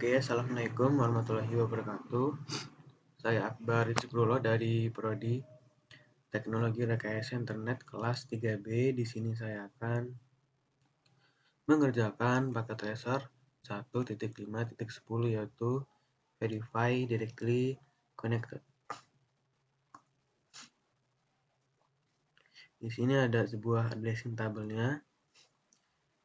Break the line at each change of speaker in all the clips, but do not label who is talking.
Oke, assalamualaikum warahmatullahi wabarakatuh. Saya Akbar Rizkyullah dari Prodi Teknologi Rekayasa Internet kelas 3B. Di sini saya akan mengerjakan paket tracer 1.5.10 yaitu Verify Directly Connected. Di sini ada sebuah addressing tabelnya.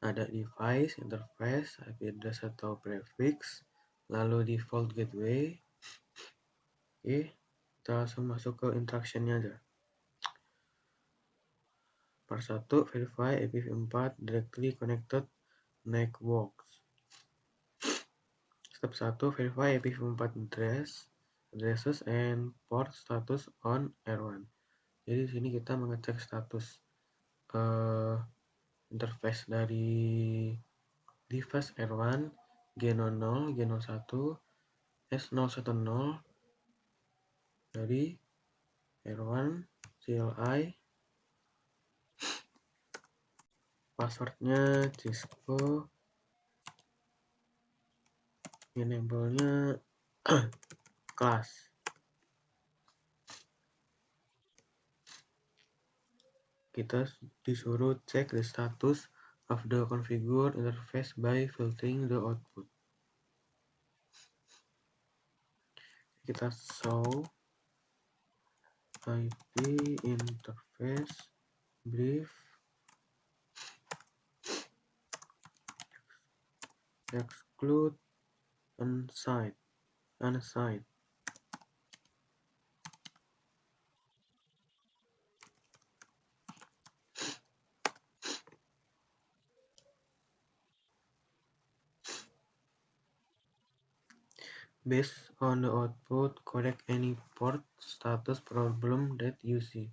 Ada device, interface, IP address atau prefix, lalu default gateway. Oke, kita langsung masuk ke instructionnya aja. Part 1, verify IPv4 directly connected networks. Step 1, verify IPv4 addresses and port status on R1. Jadi di sini kita mengecek status interface dari device R1 G00, G01, S010 dari R1 CLI, passwordnya Cisco, enable-nya kelas. Kita disuruh cek the status of the configured interface by filtering the output. Kita show IP interface brief exclude unsigned. Based on the output, correct any port status problem that you see.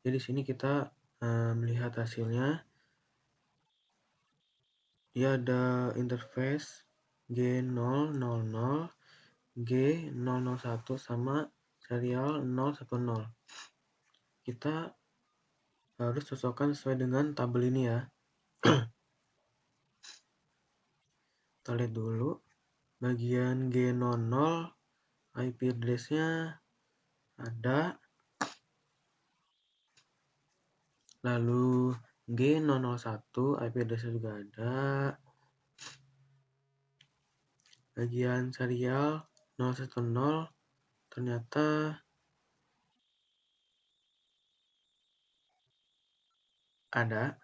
Jadi di sini kita melihat hasilnya. Dia ada interface G000, G001 sama serial 010. Kita harus cocokkan sesuai dengan tabel ini ya. Kita lihat dulu. Bagian G00 IP address-nya ada. Lalu G001 IP address-nya juga ada. Bagian serial 010 ternyata ada.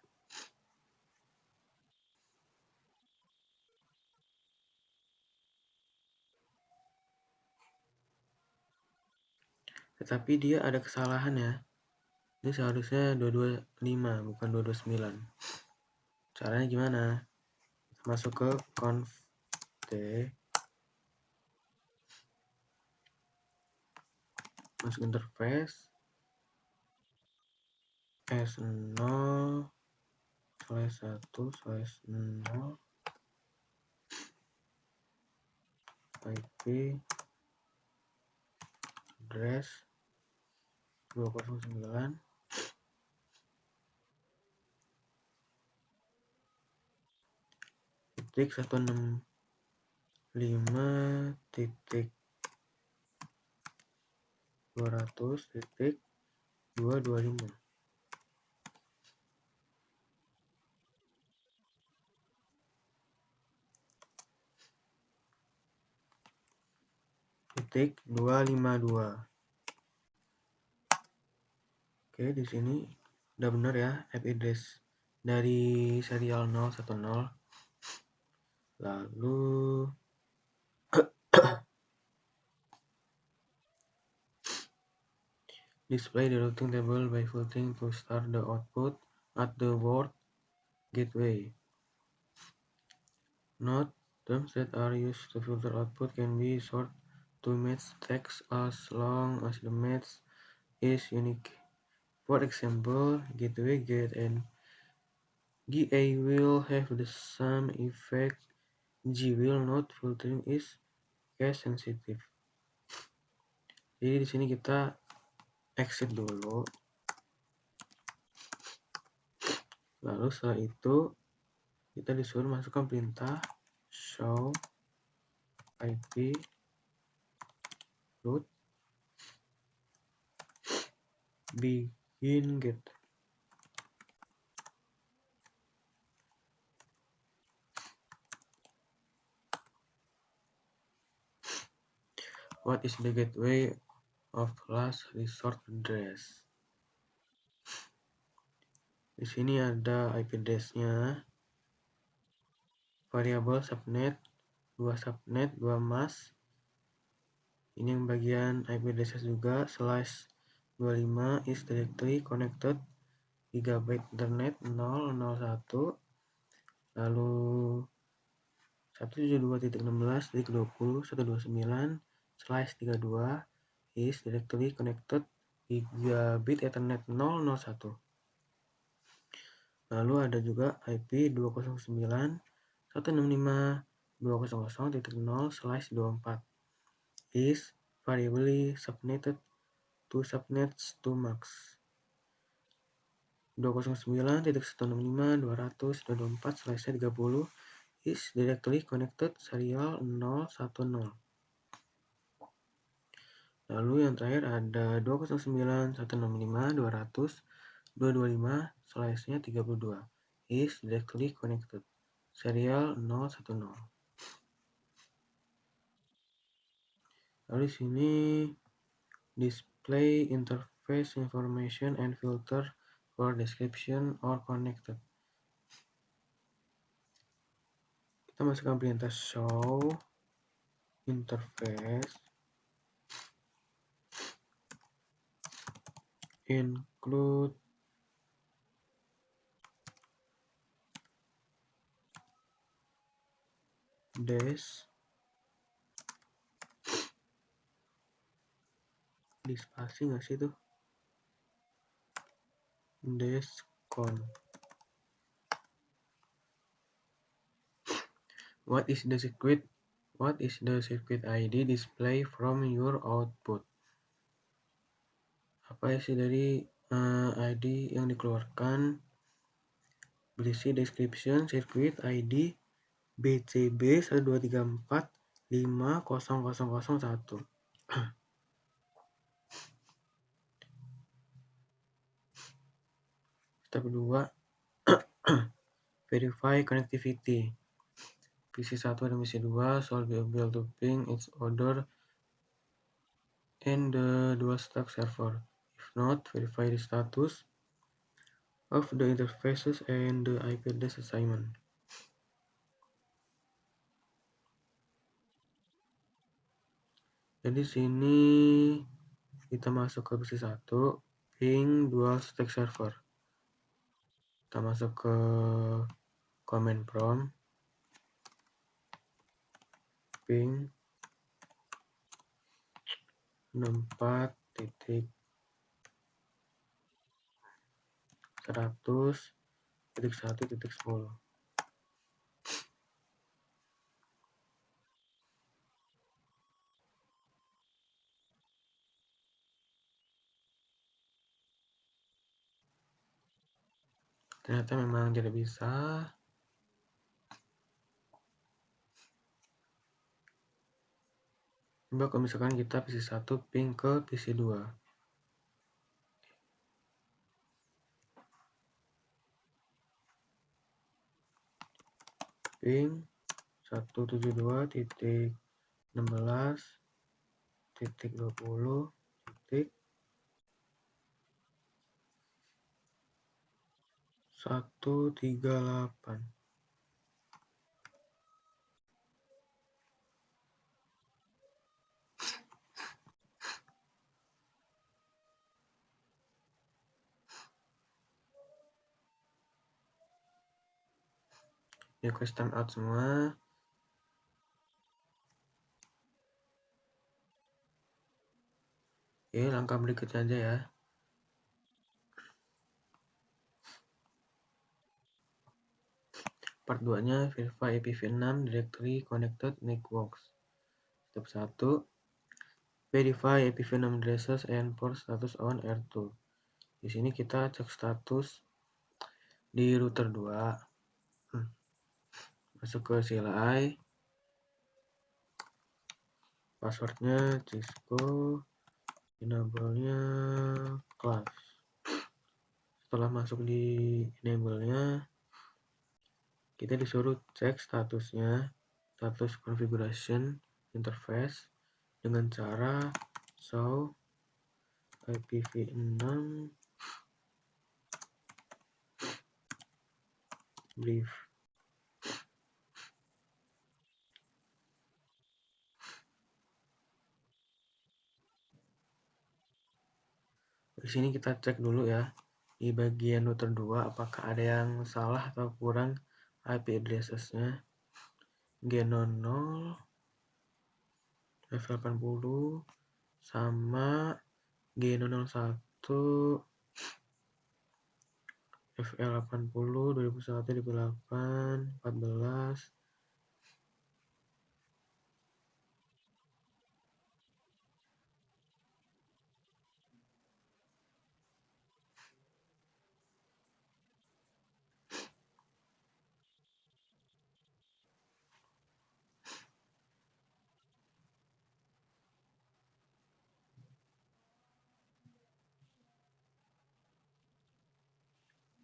Tetapi dia ada kesalahan ya. Ini seharusnya 225 bukan 229. Caranya gimana? Masuk ke conf t, masuk interface S0/1/0 IP address 209 titik 165 titik 200 titik 225. Titik 252. Oke, di sini udah benar ya IP address dari serial 010. Lalu display the routing table by filtering to start the output at the word gateway. Note, terms that are used to filter output can be short to match text as long as the match is unique. For example, gateway get and GA will have the same effect. G will not. Filtering is case sensitive. Jadi di sini kita exit dulu. Lalu setelah itu kita disuruh masukkan perintah show IP root begin get. What is the gateway of last resort address? Di sini ada IP address-nya, variabel subnet, 2 subnet, 2 mask. Ini yang bagian IP address juga, /25 is directory connected gigabyte internet 001, lalu 172.16.20/32 is directory connected gigabit ethernet 001. Lalu ada juga IP 209.165.200.0/24 is variably subnetted to subnets to max. 209.165.200.24/30 is directly connected serial 010. Lalu yang terakhir ada 209.165.200.225/32 is directly connected serial 010. Lalu di sini display interface information and filter for description or connected. Kita masukkan perintah show interface include dash di spasi nggak sih tuh, dash con. What is the circuit ID display from your output? Apa isi dari ID yang dikeluarkan? Berisi description circuit ID BCB 123450001. Step 2 verify connectivity. PC1 dan PC2 shall be able to ping each other and the dual stack server. If not, verify the status of the interfaces and the IP address assignment. Jadi sini kita masuk ke PC1, ping dual stack server. Kita masuk ke command prompt, ping 64.100.1.10. Ternyata memang tidak bisa. Coba kalau misalkan kita PC1 ping ke PC2. Ping 172.16.20.138. Request timeout semua. Oke, langkah berikutnya aja ya. Part 2-nya verify IPv6 directory connected networks. Step 1, verify IPv6 addresses and port status on R2. Di sini kita cek status di router 2. Masuk ke CLI. passwordnya Cisco, enable-nya class. Setelah masuk di enable-nya, kita disuruh cek statusnya, status configuration interface, dengan cara show IPv6 brief. Di sini kita cek dulu ya, di bagian router 2 apakah ada yang salah atau kurang IP addressesnya. G00 F80 sama G001 FL80 2001 2008 14.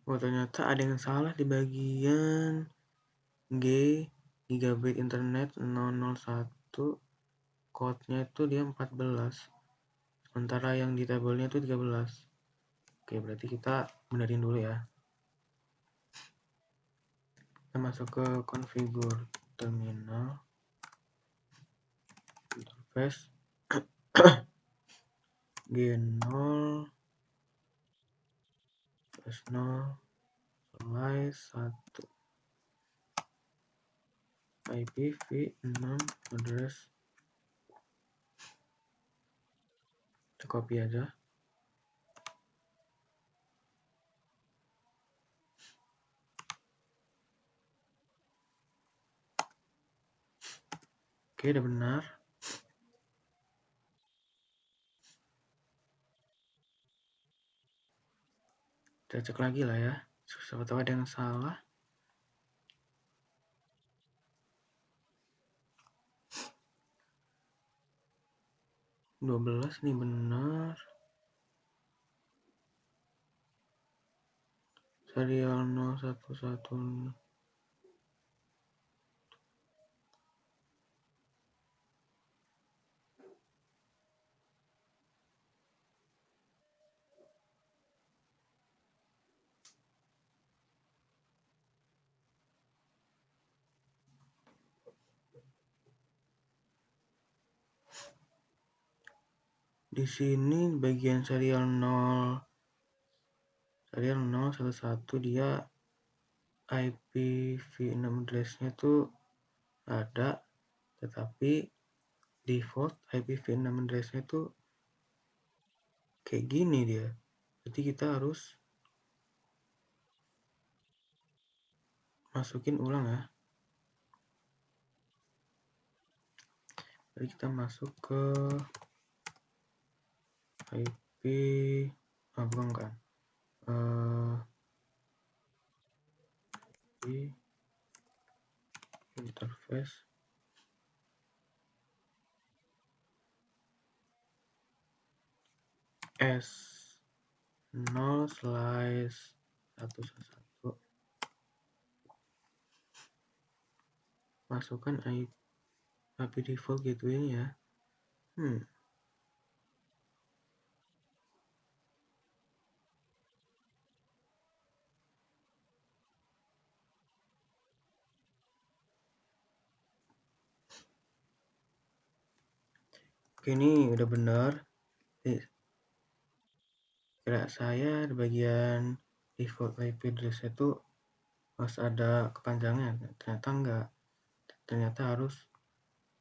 Oh, ternyata ada yang salah di bagian G, gigabit internet 001, code-nya itu dia 14, sementara yang di tabelnya itu 13. Oke, berarti kita benerin dulu ya. Kita masuk ke configure terminal interface G0 /0/1 IPv6 address. Kita copy aja. Oke, udah benar. Kita cek lagi lah ya, siapa tahu ada yang salah. 12 nih benar. Serial 011. Di sini bagian serial 011 dia IPv6 address-nya tuh ada, tetapi default IPv6 address-nya tuh kayak gini dia. Jadi kita harus masukin ulang ya. Jadi kita masuk ke IP bukan di interface S0/111. Masukkan IP default gateway ya. Oke, ini udah benar. Kira saya di bagian default IP address itu harus ada kepanjangan, ternyata enggak. Ternyata harus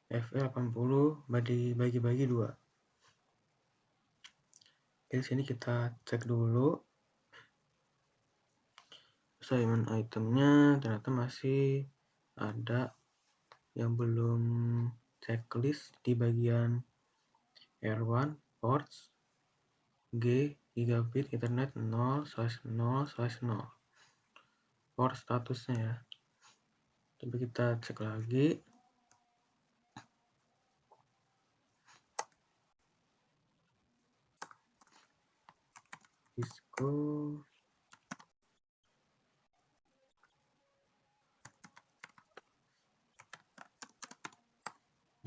FL80 bagi 2. Di sini kita cek dulu assignment itemnya, ternyata masih ada yang belum checklist di bagian R1 ports G gigabit internet 0/0/0 port statusnya ya. Coba kita cek lagi. Jadi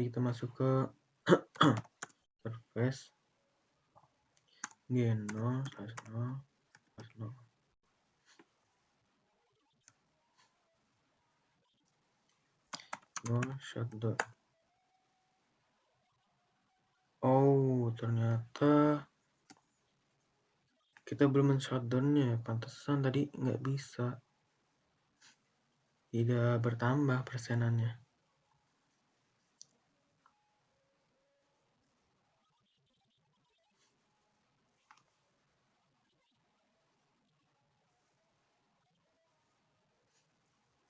kita masuk ke interface G0/0/0 shutdown. Oh, ternyata kita belum men-shutdown-nya. Pantesan tadi nggak bisa. Tidak bertambah persenannya.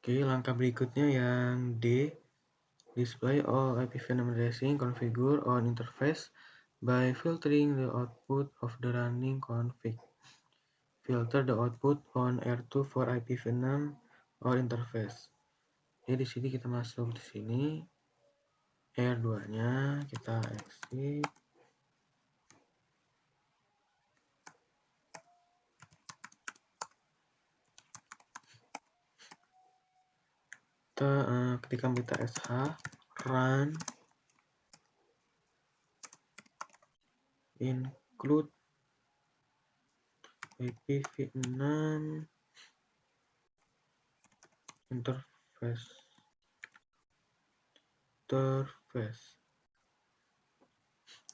Oke, langkah berikutnya yang D. Display all IPv6 addressing configure on interface by filtering the output of the running config. Filter the output on R2 for IPv6 or interface. Jadi di sini kita masuk di sini R2-nya kita exit. Ketika kita sh run include IPv6 interface.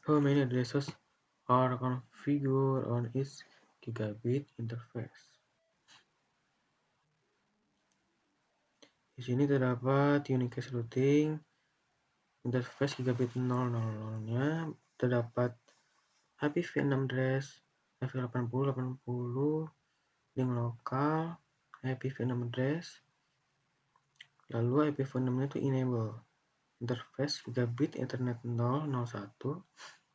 How many addresses are configured on each gigabit interface? Di sini terdapat unicast routing interface gigabit 000-nya, terdapat IPv6 address IPv80, 80, link lokal, IPv6 address, lalu IPv6-nya itu enable. Interface gigabit Ethernet 001,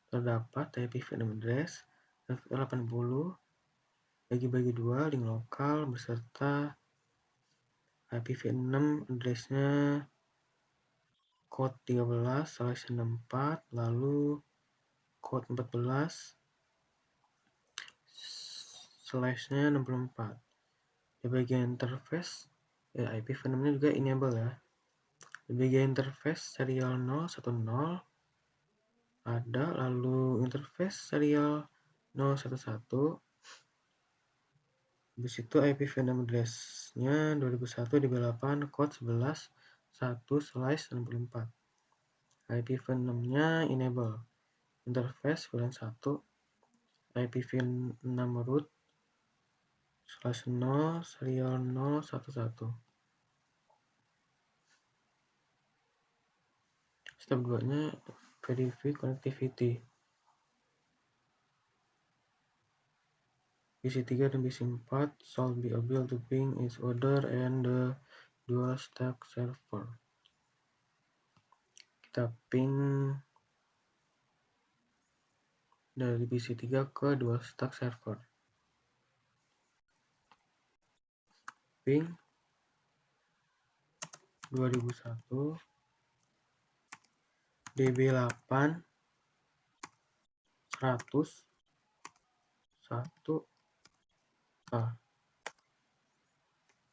terdapat IPv6 address IPv80 bagi 2 link lokal beserta IPv6 addressnya code 13/64, lalu code 14/nya 64. Di bagian interface IPv6-nya juga enable ya. Di bagian interface serial 010 ada, lalu interface serial 011. Habis itu IPv6 address-nya 2001 DB8 code 11/1/64. IPv6-nya enable. Interface VLAN 1 IPv6 root /0 serial 011. Step 2-nya verify connectivity. PC3 dan PC4 shall be able to ping each other and the dual stack server. Kita ping dari PC3 ke dual stack server. Ping 2001 DB8 100 1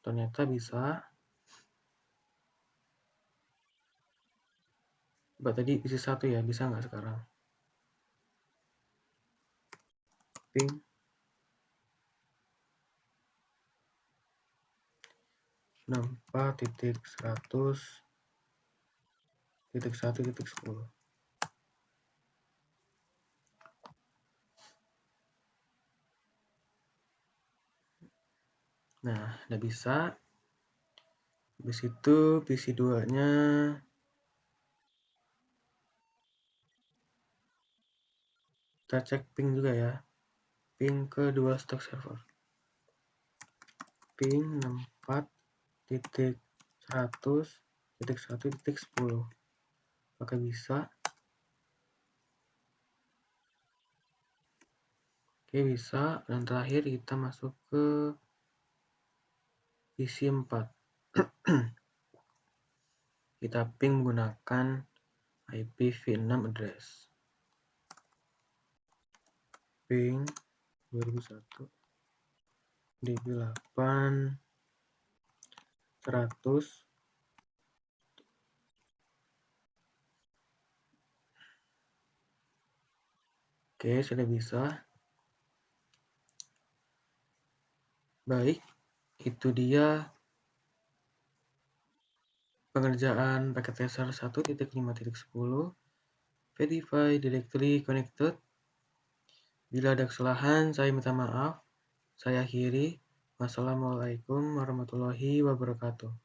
ternyata bisa. Coba tadi isi 1 ya, bisa nggak sekarang? Ping 64.100.1.10. Nah, udah bisa. Habis itu PC2-nya kita cek ping juga ya. Ping ke dual stack server. Ping 64.100.1.10. Apakah bisa? Oke, bisa. Dan terakhir kita masuk ke PC4. Kita ping menggunakan IPv6 address. Ping 2001 db8 100. Oke, sudah bisa. Baik, itu dia pengerjaan paket tracer 1.5.10 Verify Directory Connected. Bila ada kesalahan, saya minta maaf. Saya akhiri. Wassalamualaikum warahmatullahi wabarakatuh.